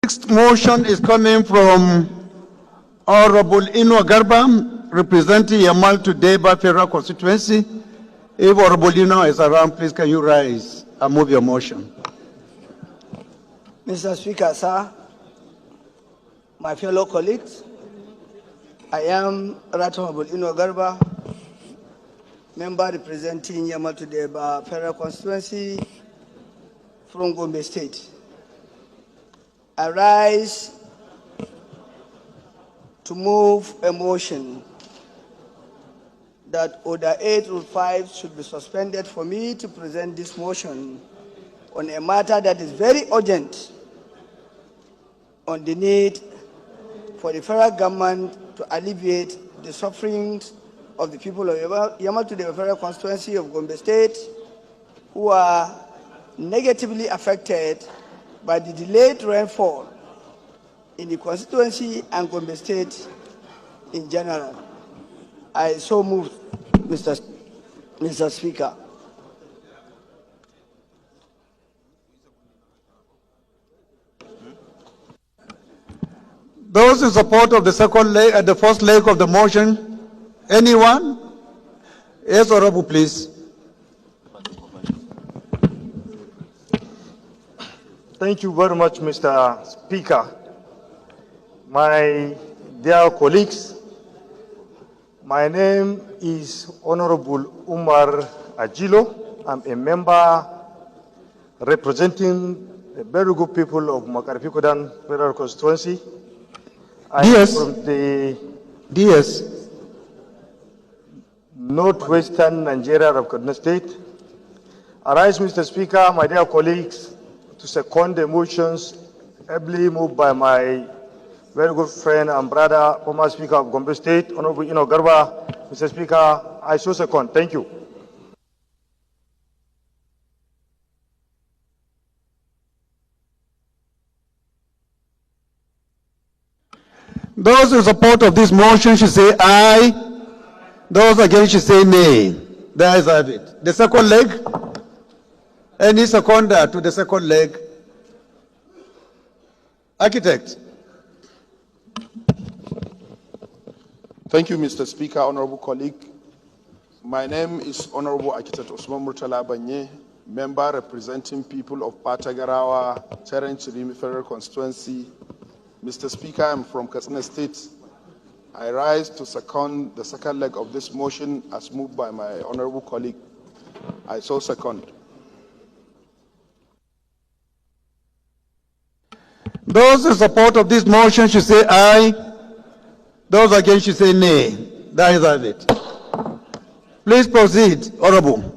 Next motion is coming from Honorable Ino Garba, representing Yamaltu Deba Federal Constituency. If Honorable Ino is around, please can you rise and move your motion. Mr. Speaker, sir, my fellow colleagues, I am Right Honorable Ino Garba, member representing Yamaltu Deba Federal Constituency from Gombe State. I rise to move a motion that Order 8 Rule 5 should be suspended for me to present this motion on a matter that is very urgent on the need for the federal government to alleviate the sufferings of the people of Yamaltu Deba Federal Constituency of Gombe State, who are negatively affected by the delayed rainfall in the constituency and Gombe State in general. I so move, Mr. Speaker. Those in support of the second leg, the first leg of the motion, anyone? Yes, Honorable, please. Thank you very much, Mr. Speaker. My dear colleagues, my name is Honorable Umar Ajilo. I'm a member representing the very good people of Makarifikodan Federal Constituency. I am from the northwestern Nigeria of Kaduna State. I rise, Mr. Speaker, my dear colleagues, to second the motions ably moved by my very good friend and brother, former Speaker of Gombe State, Honorable Ino Garba. Mr. Speaker, I so second. Thank you. Those in support of this motion should say aye. Those against should say nay. There is it. The second leg. Any seconder to the second leg? Architect. Thank you, Mr. Speaker, honorable colleague. My name is Honorable Architect Osman Murtala Banye, member representing people of Patagarawa, Chirimi Federal Constituency. Mr. Speaker, I'm from Katsina State. I rise to second the second leg of this motion as moved by my honorable colleague. I so second. Those in support of this motion should say aye. Those against should say nay. That is it. Please proceed, Honorable.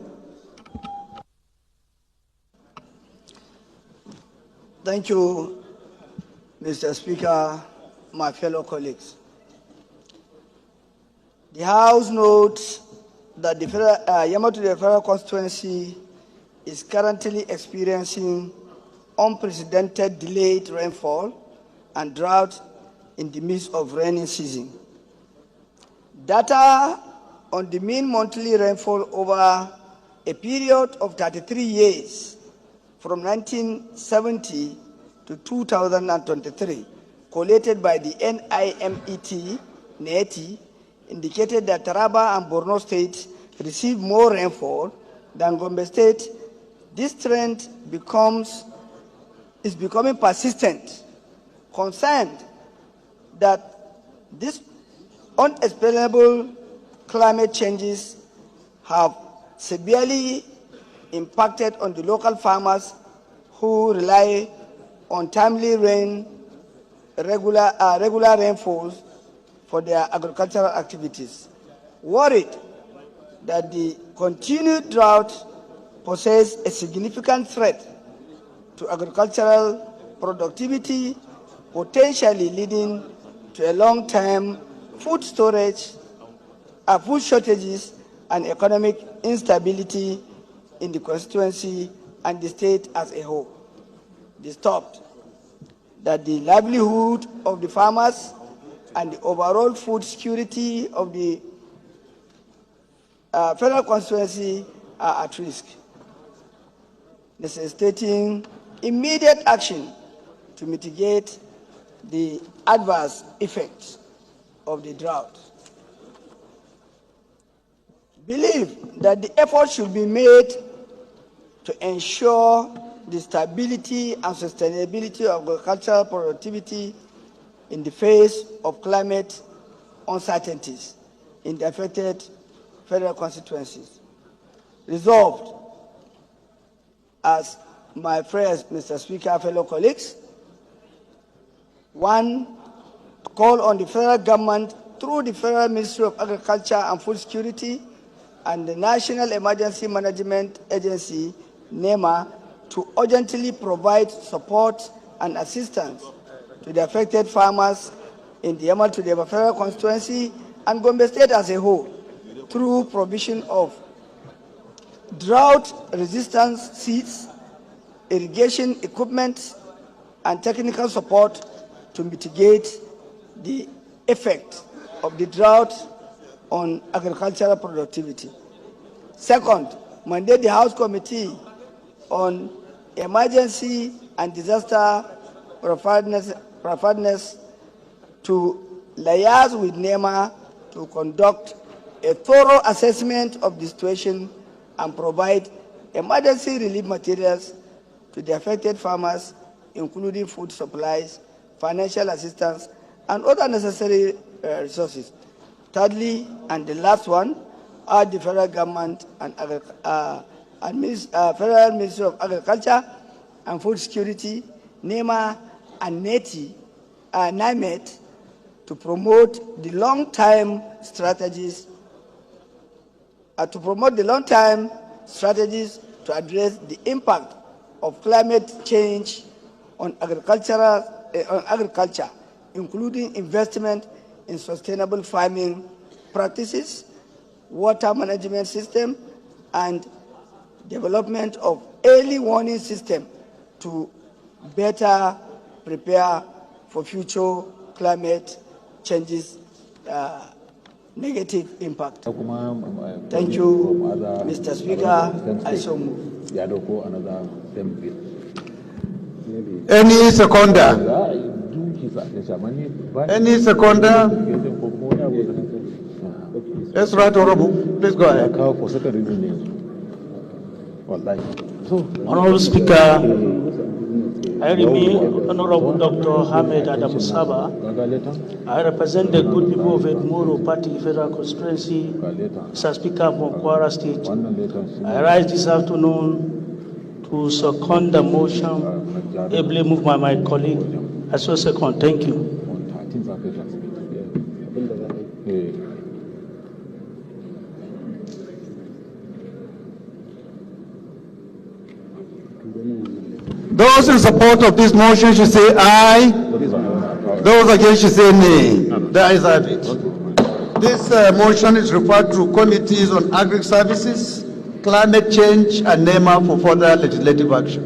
Thank you, Mr. Speaker, my fellow colleagues. The House notes that the Yamaltu Deba Federal Constituency is currently experiencing unprecedented delayed rainfall and drought in the midst of rainy season. Data on the mean monthly rainfall over a period of 33 years from 1970 to 2023 collated by the NIMET indicated that Taraba and Borno states received more rainfall than Gombe State. This trend is becoming persistent, concerned that these unexplainable climate changes have severely impacted on the local farmers who rely on timely rain, regular rainfalls for their agricultural activities. Worried that the continued drought poses a significant threat to agricultural productivity, potentially leading to a long-term food shortages and economic instability in the constituency and the state as a whole. Disturbed that the livelihood of the farmers and the overall food security of the federal constituency are at risk. Necessitating immediate action to mitigate the adverse effects of the drought. Believe that the effort should be made to ensure the stability and sustainability of agricultural productivity in the face of climate uncertainties in the affected federal constituencies. Resolved, as my friends, Mr. Speaker, fellow colleagues, 1, call on the federal government through the Federal Ministry of Agriculture and Food Security and the National Emergency Management Agency, NEMA, to urgently provide support and assistance to the affected farmers in the Yamaltu Deba Federal Constituency and Gombe State as a whole through provision of drought-resistant seeds, irrigation equipment, and technical support to mitigate the effect of the drought on agricultural productivity. Second, mandate the House Committee on Emergency and Disaster Preparedness to liaise with NEMA to conduct a thorough assessment of the situation and provide emergency relief materials to the affected farmers, including food supplies, financial assistance, and other necessary resources. Thirdly, and the last one, urge the federal government and Federal Ministry of Agriculture and Food Security, NEMA and NIMET, to promote the long-term strategies to address the impact of climate change on agriculture, including investment in sustainable farming practices, water management system, and development of early warning system to better prepare for future climate changes negative impact. Thank you, Mr. Speaker. I so move. Any seconder? Any seconder? Yes, right, Honorable. Please go ahead. Honorable Speaker, I remain Honorable Dr. Hamed Adam Saba. I represent the good people of Edmoro Party Federal Constituency, Mr. Speaker from Kwara State. I rise this afternoon to second the motion ably moved by my colleague. I so second. Thank you. Those in support of this motion should say aye. Those against should say nay. The ayes have it. This motion is referred to committees on agri services, climate change, and NEMA for further legislative action.